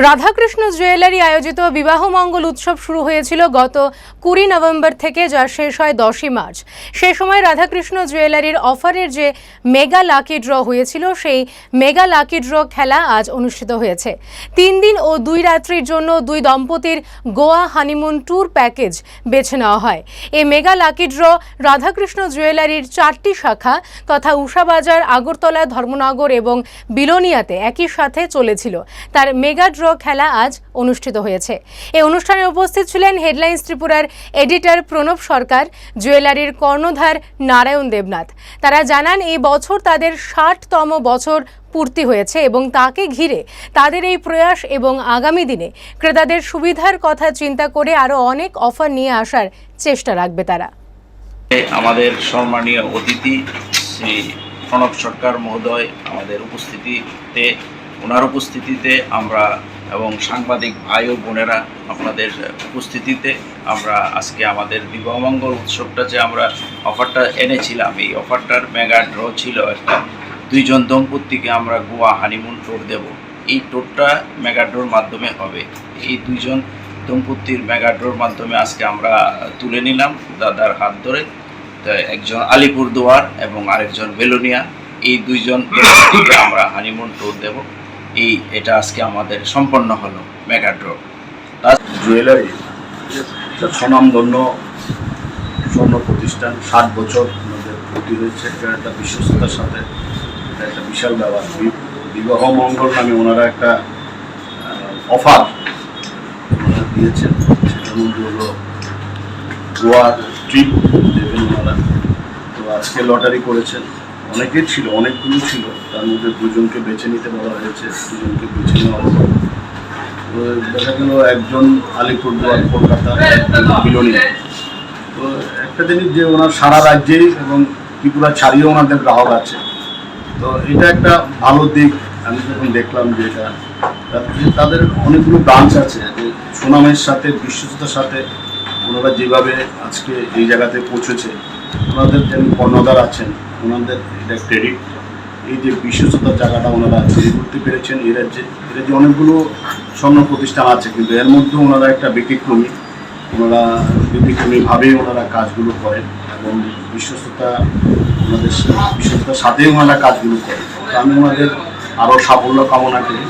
Radhakrishna jewellery আয়োজিত বিবাহ মঙ্গল উৎসব শুরু হয়েছিল গত 20 নভেম্বর থেকে, যা শেষ হয় 10ই মার্চ। সেই সময় রাধাকৃষ্ণ জুয়েলারির অফারের যে মেগা লাকি ড্র হয়েছিল, সেই মেগা লাকি ড্র খেলা আজ অনুষ্ঠিত হয়েছে। 3 দিন ও 2 রাত্রির জন্য দুই দম্পতির গোয়া হানিমুন ট্যুর প্যাকেজ বেছে নেওয়া হয়। এই মেগা লাকি ড্র রাধাকৃষ্ণ জুয়েলারির 4টি শাখা তথা উষাবাজার, আগরতলা, ধর্মনগর এবং বিলোনিয়াতে একই সাথে চলেছিল। তার মেগা ড্র খেলা আজ অনুষ্ঠিত হয়েছে। এই অনুষ্ঠানে উপস্থিত ছিলেন হেডলাইন্স ত্রিপুরার এডিটর প্রণব সরকার, জুয়েলারির কর্ণধার নারায়ণ দেবনাথ। তারা জানান, এই বছর তাদের 60তম বছর পূর্তি হয়েছে এবং তাকে ঘিরে তাদের এই প্রয়াস এবং আগামী দিনে ক্রেতাদের সুবিধার কথা চিন্তা করে আরও অনেক অফার নিয়ে আসার চেষ্টা রাখবে তারা। আমাদের সম্মানীয় অতিথি শ্রী প্রণব সরকার মহোদয় আমাদের উপস্থিতিতে, ওনার উপস্থিতিতে আমরা এবং সাংবাদিক ভাই ও বোনেরা আপনাদের উপস্থিতিতে আমরা আজকে আমাদের বিবাহমঙ্গল উৎসবটা যে আমরা অফারটা এনেছিলাম, এই অফারটার মেগা ড্র ছিল একটা। 2 জন দম্পতিকে আমরা গোয়া হানিমুন ট্যুর দেব। এই ট্যুরটা মেগা ড্রোর মাধ্যমে হবে। এই 2 জন দম্পতির মেগা ড্রোর মাধ্যমে আজকে আমরা তুলে নিলাম দাদার হাত ধরে। একজন আলিপুরদুয়ার এবং আরেকজন বেলোনিয়া, এই 2 জন দম্পতিকে আমরা হানিমুন ট্যুর দেব। এটা আজকে আমাদের সম্পন্ন হলো মেগা ড্র। জুয়েলারি স্বনামধন্য স্বর্ণ প্রতিষ্ঠান, 60 বছর আমাদের ভর্তি হয়েছে। এটা একটা বিশ্বস্ততার সাথে এটা একটা বিশাল ব্যাপার। বিবাহ মঙ্গল নামে ওনারা একটা অফার ওনারা দিয়েছেন, সেটার মধ্যে হলো গোয়া ট্রিপ দেবেন ওনারা। তো আজকে লটারি করেছেন, অনেকেই ছিল, অনেকগুলো ছিল, তার মধ্যে 2 জনকে বেছে নিতে বলা হয়েছে। 2 জনকে বেছে নেওয়া হলো। তো দেখা গেল একজন আলিপুরদুয়ার, কলকাতা, বিলোনিয়া। তো একটা জিনিস যে ওনার সারা রাজ্যেই এবং ত্রিপুরা ছাড়িয়েও ওনাদের গ্রাহক আছে। তো এটা একটা ভালো দিক। আমি যখন দেখলাম যে এটা তাদের অনেকগুলো ব্রাঞ্চ আছে, যে সুনামের সাথে, বিশ্বস্ততার সাথে ওনারা যেভাবে আজকে এই জায়গাতে পৌঁছেছে, ওনাদের যেন কর্ণধার আছেন, ওনাদের এটা ক্রেডিট। এই যে বিশ্বস্ততার জায়গাটা ওনারা তৈরি করতে পেরেছেন এই রাজ্যে। অনেকগুলো স্বর্ণ প্রতিষ্ঠান আছে, কিন্তু এর মধ্যে ওনারা একটা ব্যতিক্রমীভাবেই ওনারা কাজগুলো করেন এবং বিশ্বস্ততার সাথেই ওনারা কাজগুলো করেন। তো আমি ওনাদের আরও সাফল্য কামনা করি।